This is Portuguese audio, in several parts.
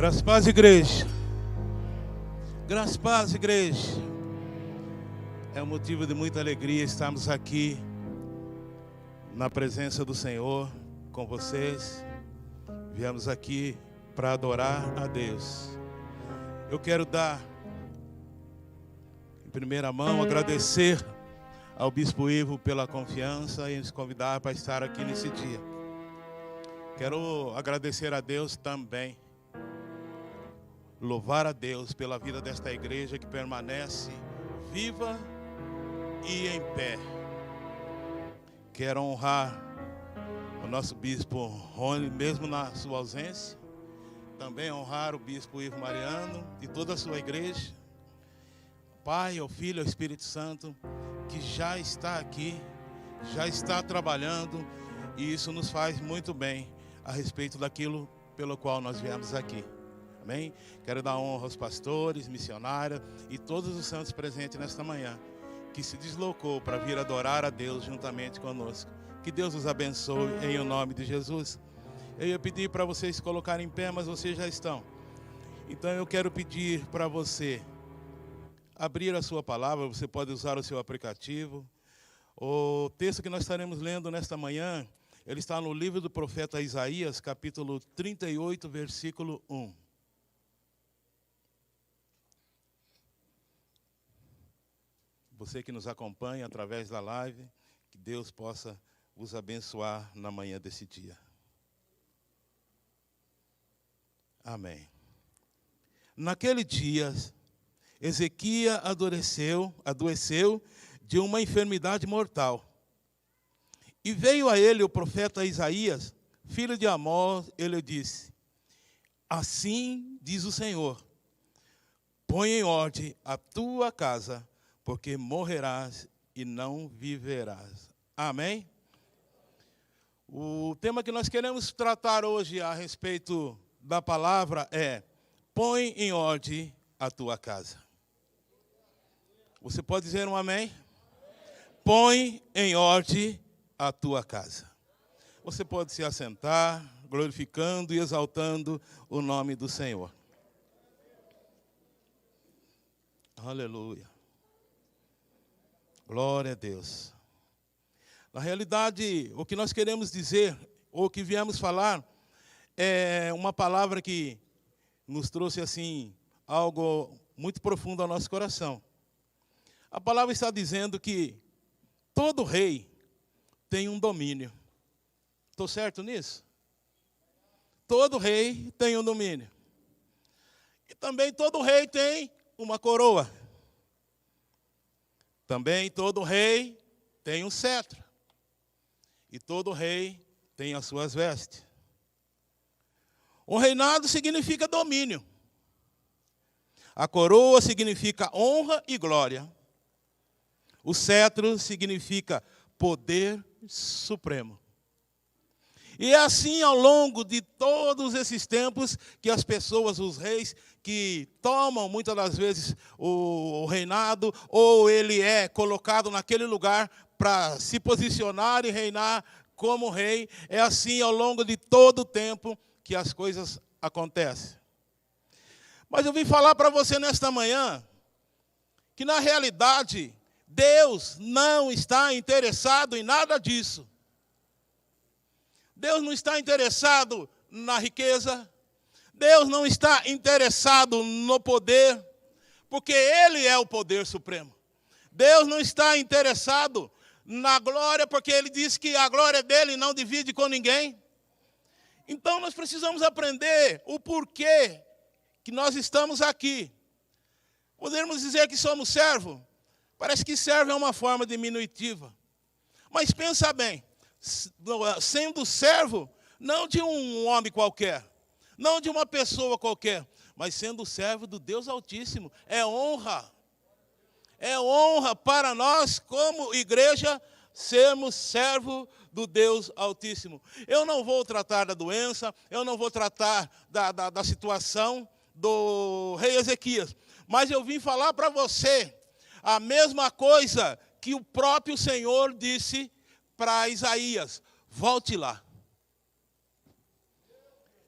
Graças a paz, igreja. Graças a paz, igreja. É um motivo de muita alegria estarmos aqui na presença do Senhor com vocês. Viemos aqui para adorar a Deus. Eu quero dar, em primeira mão, agradecer ao Bispo Ivo pela confiança e nos convidar para estar aqui nesse dia. Quero agradecer a Deus também. Louvar a Deus pela vida desta igreja que permanece viva e em pé. Quero honrar o nosso bispo Rony, mesmo na sua ausência. Também honrar o bispo Ivo Mariano e toda a sua igreja. Pai, o Filho e o Espírito Santo, que já está aqui, já está trabalhando, e isso nos faz muito bem a respeito daquilo pelo qual nós viemos aqui. Amém? Quero dar honra aos pastores, missionários e todos os santos presentes nesta manhã, que se deslocou para vir adorar a Deus juntamente conosco. Que Deus os abençoe em o nome de Jesus. Eu ia pedir para vocês se colocarem em pé, mas vocês já estão. Então eu quero pedir para você abrir a sua palavra. Você pode usar o seu aplicativo. O texto que nós estaremos lendo nesta manhã, ele está no livro do profeta Isaías, capítulo 38, versículo 1. Você que nos acompanha através da live, que Deus possa vos abençoar na manhã desse dia. Amém. Naquele dia, Ezequias adoeceu de uma enfermidade mortal. E veio a ele o profeta Isaías, filho de Amós, ele disse: assim diz o Senhor, põe em ordem a tua casa, porque morrerás e não viverás. Amém? O tema que nós queremos tratar hoje a respeito da palavra é: põe em ordem a tua casa. Você pode dizer um amém? Põe em ordem a tua casa. Você pode se assentar, glorificando e exaltando o nome do Senhor. Aleluia. Glória a Deus. Na realidade, o que nós queremos dizer, ou o que viemos falar, é uma palavra que nos trouxe assim algo muito profundo ao nosso coração. A palavra está dizendo que todo rei tem um domínio. Estou certo nisso? Todo rei tem um domínio. E também todo rei tem uma coroa. Também todo rei tem um cetro. E todo rei tem as suas vestes. O reinado significa domínio. A coroa significa honra e glória. O cetro significa poder supremo. E é assim ao longo de todos esses tempos que as pessoas, os reis, que tomam muitas das vezes o reinado, ou ele é colocado naquele lugar para se posicionar e reinar como rei, é assim ao longo de todo o tempo que as coisas acontecem. Mas eu vim falar para você nesta manhã que na realidade Deus não está interessado em nada disso. Deus não está interessado na riqueza. Deus não está interessado no poder, porque Ele é o poder supremo. Deus não está interessado na glória, porque Ele diz que a glória dEle não divide com ninguém. Então nós precisamos aprender o porquê que nós estamos aqui. Podemos dizer que somos servos. Parece que servo é uma forma diminutiva. Mas pensa bem, sendo servo, não de um homem qualquer, não de uma pessoa qualquer, mas sendo servo do Deus Altíssimo, é honra. É honra para nós, como igreja, sermos servo do Deus Altíssimo. Eu não vou tratar da doença, eu não vou tratar da situação do rei Ezequias, mas eu vim falar para você a mesma coisa que o próprio Senhor disse para Isaías: volte lá.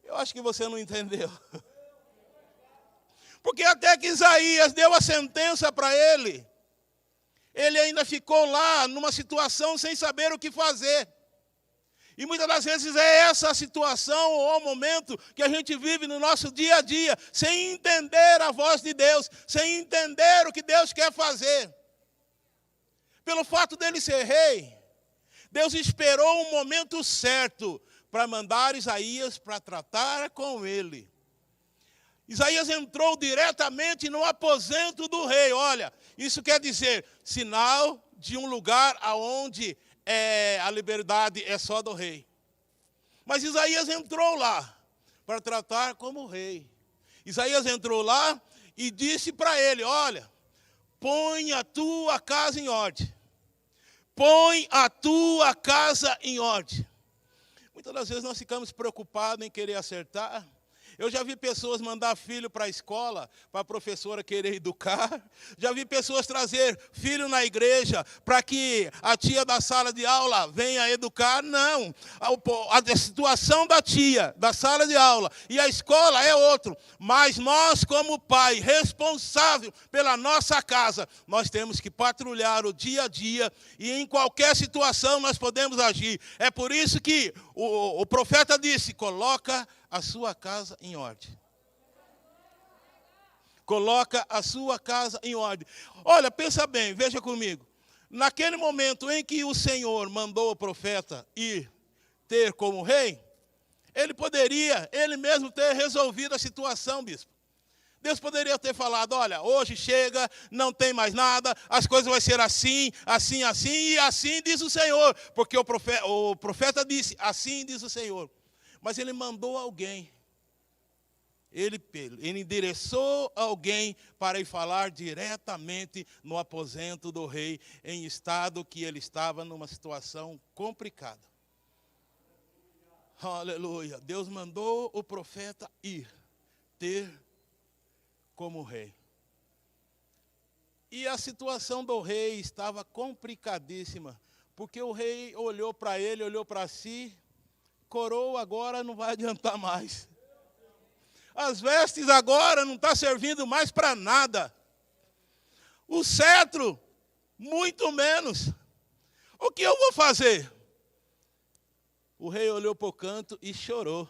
Eu acho que você não entendeu. Porque até que Isaías deu a sentença para ele ainda ficou lá numa situação sem saber o que fazer. E muitas das vezes é essa a situação ou o momento que a gente vive no nosso dia a dia, sem entender a voz de Deus, sem entender o que Deus quer fazer. Pelo fato dele ser rei, Deus esperou um momento certo para mandar Isaías para tratar com ele. Isaías entrou diretamente no aposento do rei. Olha, isso quer dizer sinal de um lugar onde a liberdade é só do rei. Mas Isaías entrou lá para tratar como rei. Isaías entrou lá e disse para ele, olha, põe a tua casa em ordem. Põe a tua casa em ordem. Muitas das vezes nós ficamos preocupados em querer acertar. Eu já vi pessoas mandar filho para a escola, para a professora querer educar. Já vi pessoas trazer filho na igreja para que a tia da sala de aula venha educar. Não, a situação da tia, da sala de aula e a escola é outro. Mas nós, como pai responsável pela nossa casa, nós temos que patrulhar o dia a dia e em qualquer situação nós podemos agir. É por isso que o profeta disse, coloca a sua casa em ordem. Coloca a sua casa em ordem. Olha, pensa bem, veja comigo. Naquele momento em que o Senhor mandou o profeta ir ter como rei, ele poderia, ele mesmo ter resolvido a situação, bispo. Deus poderia ter falado, olha, hoje chega, não tem mais nada, as coisas vão ser assim, assim, assim, e assim diz o Senhor. Porque o profeta disse, assim diz o Senhor. Mas ele mandou alguém. Ele endereçou alguém para ir falar diretamente no aposento do rei, em estado que ele estava numa situação complicada. Aleluia. Deus mandou o profeta ir ter como rei. E a situação do rei estava complicadíssima, porque o rei olhou para ele, olhou para si, coroa agora não vai adiantar mais. As vestes agora não está servindo mais para nada. O cetro, muito menos. O que eu vou fazer? O rei olhou para o canto e chorou.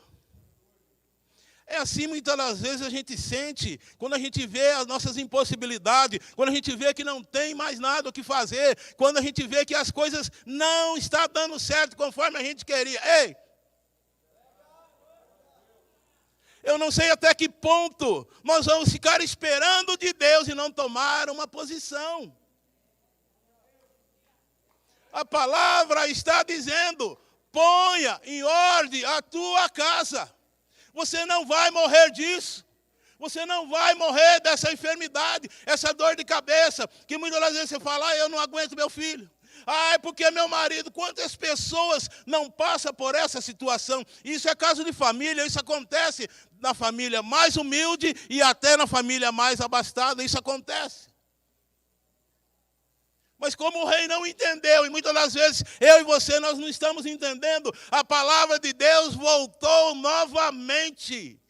É assim muitas das vezes a gente sente, quando a gente vê as nossas impossibilidades, quando a gente vê que não tem mais nada o que fazer, quando a gente vê que as coisas não estão dando certo conforme a gente queria. Ei! Eu não sei até que ponto nós vamos ficar esperando de Deus e não tomar uma posição. A palavra está dizendo, ponha em ordem a tua casa. Você não vai morrer disso. Você não vai morrer dessa enfermidade, essa dor de cabeça, que muitas das vezes você fala, eu não aguento meu filho. É porque meu marido, quantas pessoas não passam por essa situação? Isso é caso de família, isso acontece na família mais humilde e até na família mais abastada, isso acontece. Mas como o rei não entendeu, e muitas das vezes eu e você nós não estamos entendendo, a palavra de Deus voltou novamente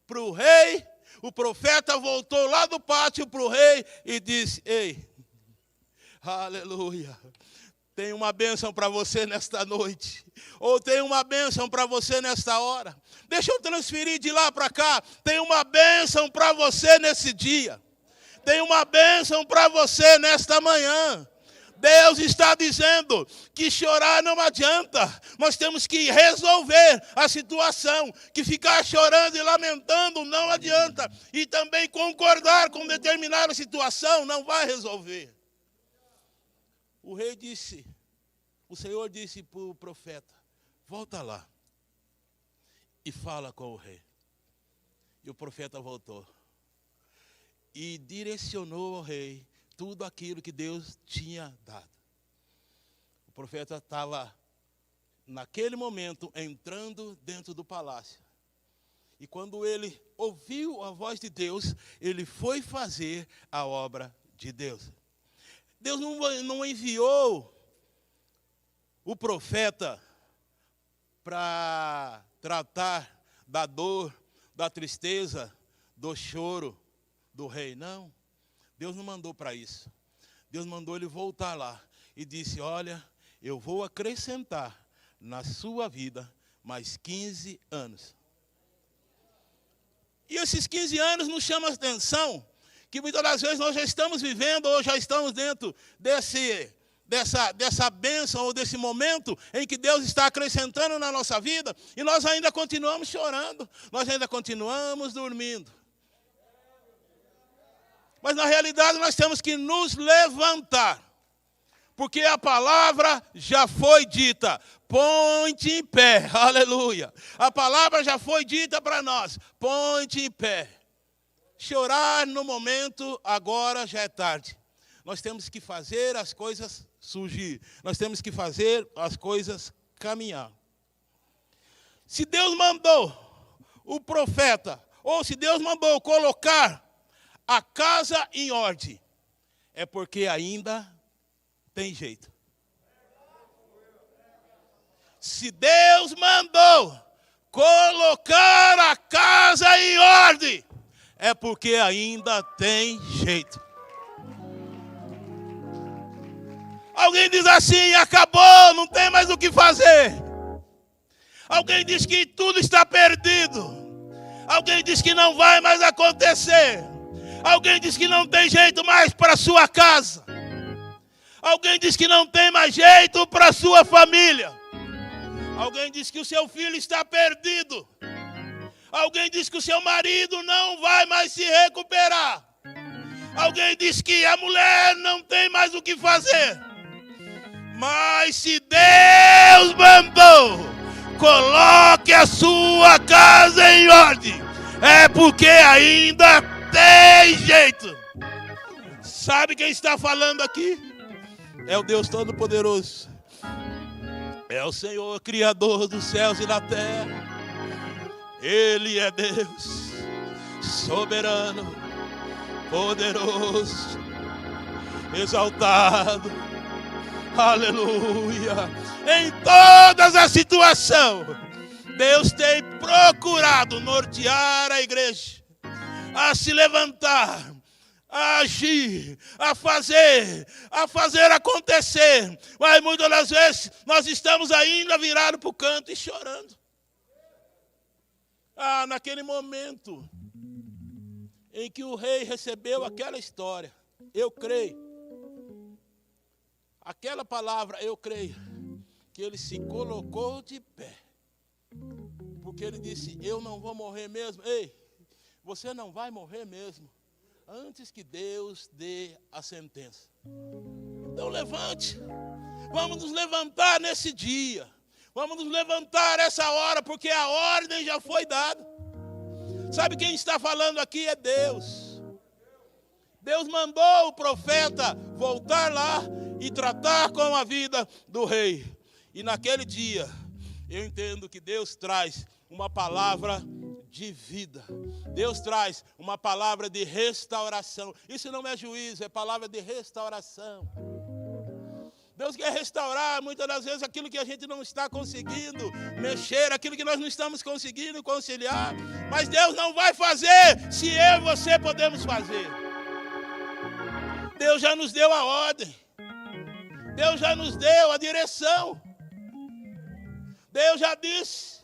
para o rei, o profeta voltou lá do pátio para o rei e disse, ei, aleluia, tem uma bênção para você nesta noite, ou tem uma bênção para você nesta hora. Deixa eu transferir de lá para cá, tem uma bênção para você nesse dia, tem uma bênção para você nesta manhã. Deus está dizendo que chorar não adianta, nós temos que resolver a situação, que ficar chorando e lamentando não adianta, e também concordar com determinada situação não vai resolver. O rei disse, o Senhor disse para o profeta, volta lá e fala com o rei. E o profeta voltou e direcionou ao rei tudo aquilo que Deus tinha dado. O profeta estava, naquele momento, entrando dentro do palácio. E quando ele ouviu a voz de Deus, ele foi fazer a obra de Deus. Deus não enviou o profeta para tratar da dor, da tristeza, do choro do rei. Não, Deus não mandou para isso. Deus mandou ele voltar lá e disse, olha, eu vou acrescentar na sua vida mais 15 anos. E esses 15 anos nos chamam a atenção, que muitas das vezes nós já estamos vivendo ou já estamos dentro dessa bênção ou desse momento em que Deus está acrescentando na nossa vida e nós ainda continuamos chorando, nós ainda continuamos dormindo. Mas na realidade nós temos que nos levantar, porque a palavra já foi dita, põe-te em pé, aleluia. A palavra já foi dita para nós, põe-te em pé. Chorar no momento, agora já é tarde. Nós temos que fazer as coisas surgir. Nós temos que fazer as coisas caminhar. Se Deus mandou o profeta, ou se Deus mandou colocar a casa em ordem, é porque ainda tem jeito. Se Deus mandou colocar a casa em ordem, é porque ainda tem jeito. Alguém diz assim, acabou, não tem mais o que fazer. Alguém diz que tudo está perdido. Alguém diz que não vai mais acontecer. Alguém diz que não tem jeito mais para a sua casa. Alguém diz que não tem mais jeito para a sua família. Alguém diz que o seu filho está perdido. Alguém diz que o seu marido não vai mais se recuperar. Alguém diz que a mulher não tem mais o que fazer. Mas se Deus mandou, coloque a sua casa em ordem, é porque ainda tem jeito. Sabe quem está falando aqui? É o Deus Todo-Poderoso. É o Senhor, Criador dos céus e da terra. Ele é Deus, soberano, poderoso, exaltado. Aleluia. Em todas as situações, Deus tem procurado nortear a igreja, a se levantar, a agir, a fazer acontecer. Mas muitas das vezes nós estamos ainda virados para o canto e chorando. Naquele momento em que o rei recebeu aquela história, eu creio, aquela palavra, eu creio, que ele se colocou de pé, porque ele disse, eu não vou morrer mesmo. Ei, você não vai morrer mesmo, antes que Deus dê a sentença. Então levante, vamos nos levantar nesse dia. Vamos nos levantar essa hora, porque a ordem já foi dada. Sabe quem está falando aqui é Deus. Deus mandou o profeta voltar lá e tratar com a vida do rei. E naquele dia, eu entendo que Deus traz uma palavra de vida. Deus traz uma palavra de restauração. Isso não é juízo, é palavra de restauração. Deus quer restaurar muitas das vezes aquilo que a gente não está conseguindo mexer, aquilo que nós não estamos conseguindo conciliar. Mas Deus não vai fazer se eu e você podemos fazer. Deus já nos deu a ordem. Deus já nos deu a direção. Deus já disse,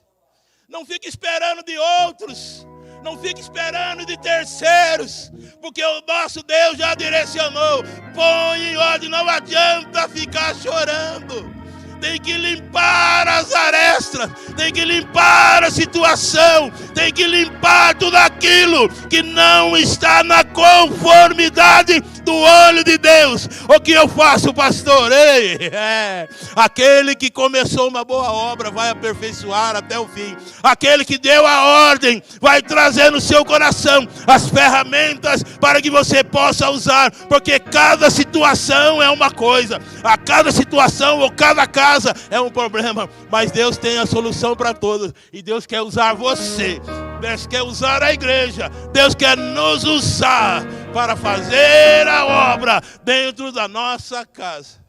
não fique esperando de outros. Não fique esperando de terceiros, porque o nosso Deus já direcionou. Põe em ordem, não adianta ficar chorando. Tem que limpar as arestas, tem que limpar a situação, tem que limpar tudo aquilo que não está na conformidade do olho de Deus. O que eu faço, pastor? Aquele que começou uma boa obra vai aperfeiçoar até o fim. Aquele que deu a ordem vai trazer no seu coração as ferramentas para que você possa usar, porque cada situação é uma coisa, a cada situação ou cada casa é um problema, mas Deus tem a solução para todos, e Deus quer usar você, Deus quer usar a igreja, Deus quer nos usar para fazer a obra dentro da nossa casa.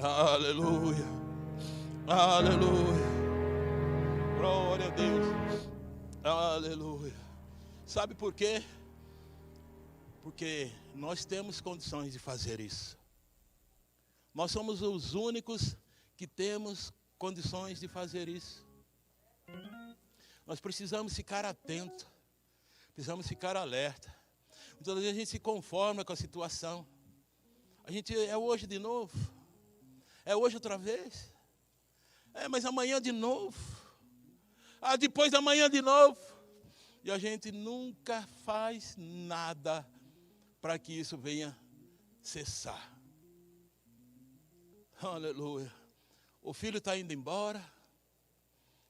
Aleluia, aleluia, glória a Deus, aleluia. Sabe por quê? Porque nós temos condições de fazer isso. Nós somos os únicos que temos condições de fazer isso. Nós precisamos ficar atentos. Precisamos ficar alerta. Muitas vezes a gente se conforma com a situação. A gente é hoje de novo. É hoje outra vez. Mas amanhã de novo. Depois da manhã de novo. E a gente nunca faz nada para que isso venha cessar. Aleluia. O filho está indo embora.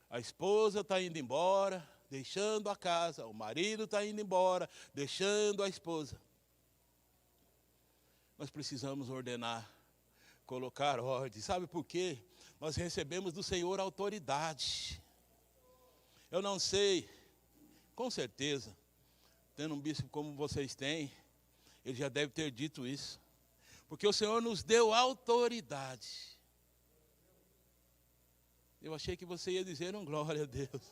A esposa está indo embora, deixando a casa. O marido está indo embora, deixando a esposa. Nós precisamos ordenar, colocar ordem. Sabe por quê? Nós recebemos do Senhor autoridade. Eu não sei, com certeza, tendo um bispo como vocês têm, ele já deve ter dito isso. Porque o Senhor nos deu autoridade. Eu achei que você ia dizer um glória a Deus.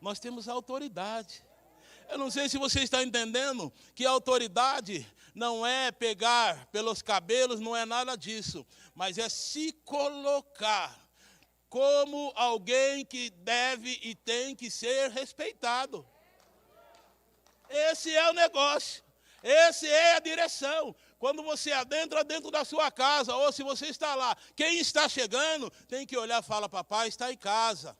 Nós temos autoridade. Eu não sei se você está entendendo que a autoridade não é pegar pelos cabelos, não é nada disso. Mas é se colocar como alguém que deve e tem que ser respeitado. Esse é o negócio. Essa é a direção. Quando você adentra dentro da sua casa, ou se você está lá, quem está chegando, tem que olhar e falar, papai está em casa.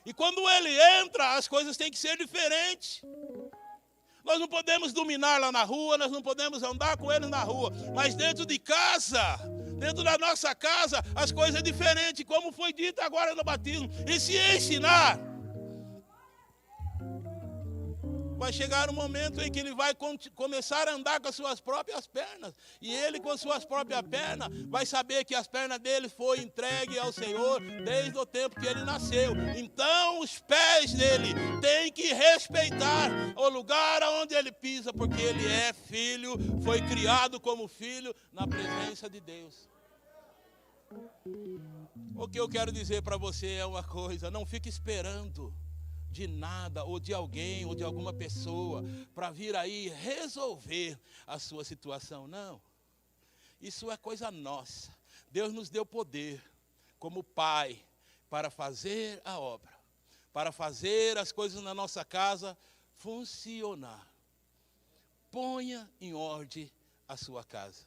E quando ele entra, as coisas têm que ser diferentes. Nós não podemos dominar lá na rua, nós não podemos andar com eles na rua. Mas dentro de casa, dentro da nossa casa, as coisas são diferentes, como foi dito agora no batismo. E se ensinar, vai chegar um momento em que ele vai começar a andar com as suas próprias pernas. E ele com as suas próprias pernas vai saber que as pernas dele foi entregue ao Senhor desde o tempo que ele nasceu. Então os pés dele têm que respeitar o lugar onde ele pisa, porque ele é filho, foi criado como filho na presença de Deus. O que eu quero dizer para você é uma coisa: não fique esperando de nada, ou de alguém, ou de alguma pessoa, para vir aí resolver a sua situação. Não. Isso é coisa nossa. Deus nos deu poder, como Pai, para fazer a obra, para fazer as coisas na nossa casa funcionar. Ponha em ordem a sua casa.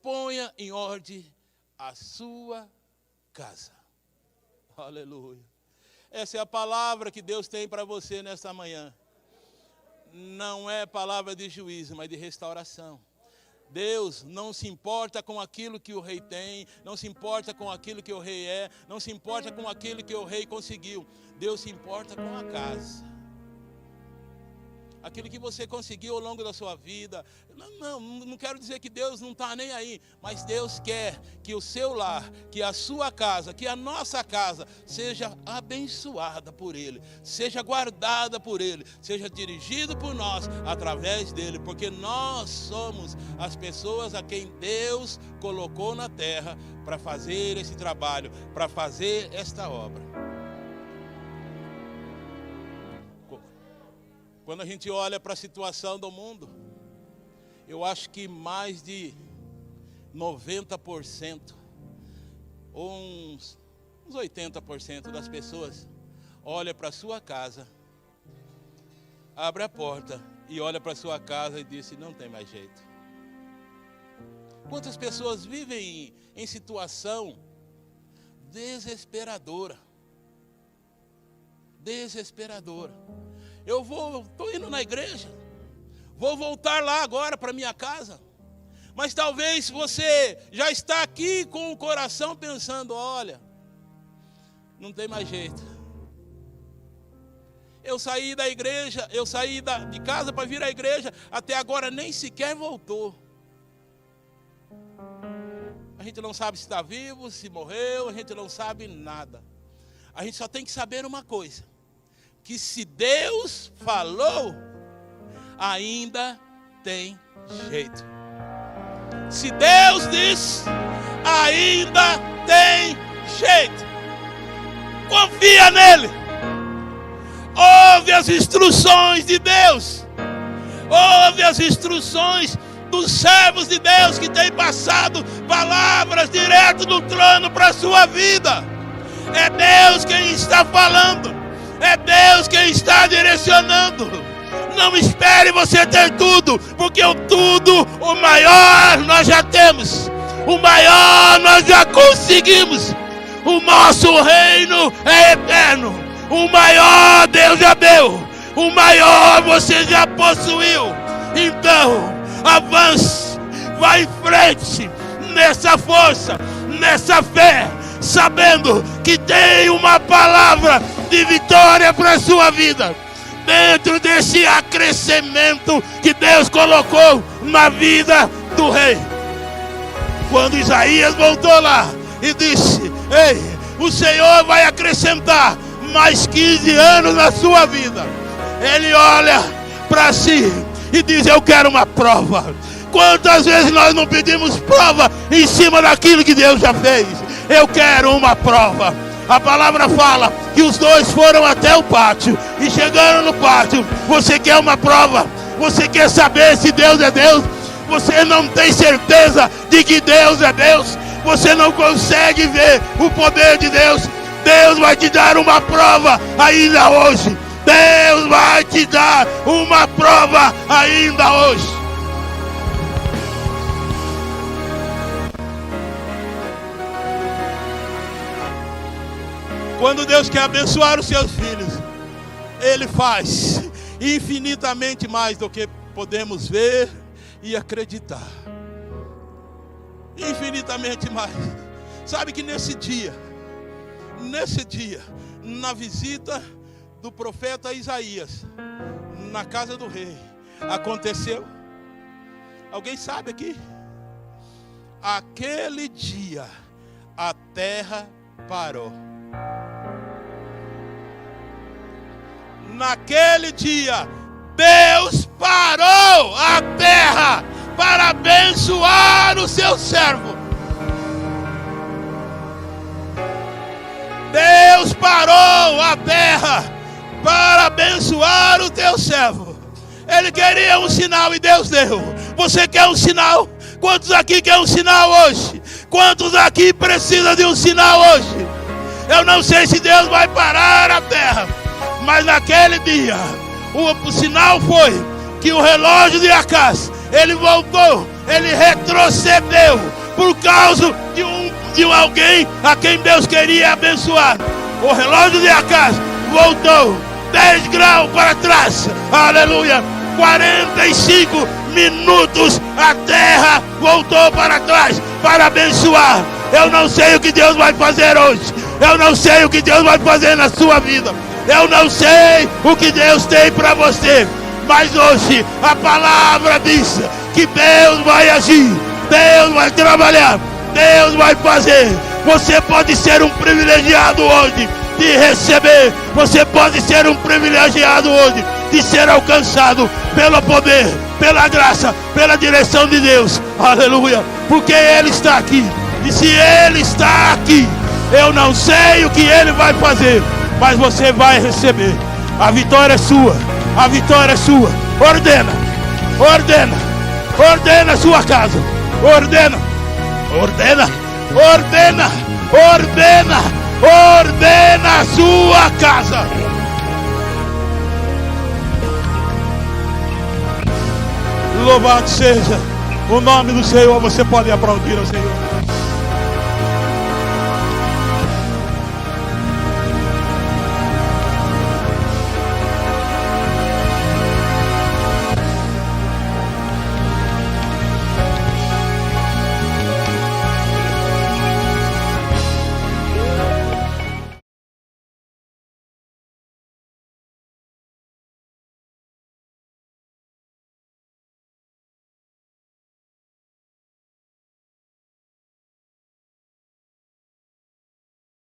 Ponha em ordem a sua casa. Aleluia. Essa é a palavra que Deus tem para você nesta manhã. Não é palavra de juízo, mas de restauração. Deus não se importa com aquilo que o rei tem, não se importa com aquilo que o rei é, não se importa com aquilo que o rei conseguiu. Deus se importa com a casa. Aquilo que você conseguiu ao longo da sua vida. Não quero dizer que Deus não está nem aí, mas Deus quer que o seu lar, que a sua casa, que a nossa casa seja abençoada por Ele, seja guardada por Ele, seja dirigido por nós, através dEle, porque nós somos as pessoas a quem Deus colocou na terra para fazer esse trabalho, para fazer esta obra. Quando a gente olha para a situação do mundo, eu acho que mais de 90%, ou uns 80% das pessoas olha para a sua casa, abre a porta e olha para a sua casa e diz: não tem mais jeito. Quantas pessoas vivem em situação desesperadora? Desesperadora. Estou indo na igreja, vou voltar lá agora para minha casa, mas talvez você já está aqui com o coração pensando: olha, não tem mais jeito. Eu saí da igreja, eu saí de casa para vir à igreja, até agora nem sequer voltou. A gente não sabe se está vivo, se morreu, a gente não sabe nada. A gente só tem que saber uma coisa: que se Deus falou, ainda tem jeito. Se Deus diz, ainda tem jeito. Confia nele. Ouve as instruções de Deus. Ouve as instruções dos servos de Deus que têm passado palavras direto do trono para a sua vida. É Deus quem está falando. É Deus quem está direcionando. Não espere você ter tudo, porque o tudo, o maior nós já temos. O maior nós já conseguimos. O nosso reino é eterno. O maior Deus já deu. O maior você já possuiu. Então, avance, vá em frente, nessa força, nessa fé, sabendo que tem uma palavra de vitória para a sua vida. Dentro desse acrescimento que Deus colocou na vida do rei. Quando Isaías voltou lá e disse: ei, o Senhor vai acrescentar mais 15 anos na sua vida. Ele olha para si e diz: eu quero uma prova. Quantas vezes nós não pedimos prova em cima daquilo que Deus já fez? Eu quero uma prova. A palavra fala que os dois foram até o pátio e chegaram no pátio. Você quer uma prova? Você quer saber se Deus é Deus? Você não tem certeza de que Deus é Deus? Você não consegue ver o poder de Deus? Deus vai te dar uma prova ainda hoje. Deus vai te dar uma prova ainda hoje. Quando Deus quer abençoar os seus filhos, Ele faz infinitamente mais do que podemos ver e acreditar. Infinitamente mais. Sabe que nesse dia, na visita do profeta Isaías, na casa do rei, aconteceu? Alguém sabe aqui? Aquele dia, a terra parou. Naquele dia, Deus parou a terra para abençoar o seu servo. Deus parou a terra para abençoar o teu servo. Ele queria um sinal e Deus deu. Você quer um sinal? Quantos aqui querem um sinal hoje? Quantos aqui precisam de um sinal hoje? Eu não sei se Deus vai parar a terra, mas naquele dia, o sinal foi que o relógio de Acaz, ele voltou, ele retrocedeu, por causa de alguém a quem Deus queria abençoar. O relógio de Acaz voltou 10 graus para trás, aleluia, 45 minutos a terra voltou para trás, para abençoar. Eu não sei o que Deus vai fazer hoje, eu não sei o que Deus vai fazer na sua vida. Eu não sei o que Deus tem para você, mas hoje a palavra diz que Deus vai agir, Deus vai trabalhar, Deus vai fazer. Você pode ser um privilegiado hoje de receber, você pode ser um privilegiado hoje de ser alcançado pelo poder, pela graça, pela direção de Deus, aleluia, porque Ele está aqui. E se Ele está aqui, eu não sei o que Ele vai fazer, mas você vai receber. A vitória é sua. A vitória é sua. Ordena. Ordena. Ordena a sua casa. Ordena. Ordena. Ordena. Ordena. Ordena a sua casa. Louvado seja o nome do Senhor. Você pode aplaudir ao Senhor.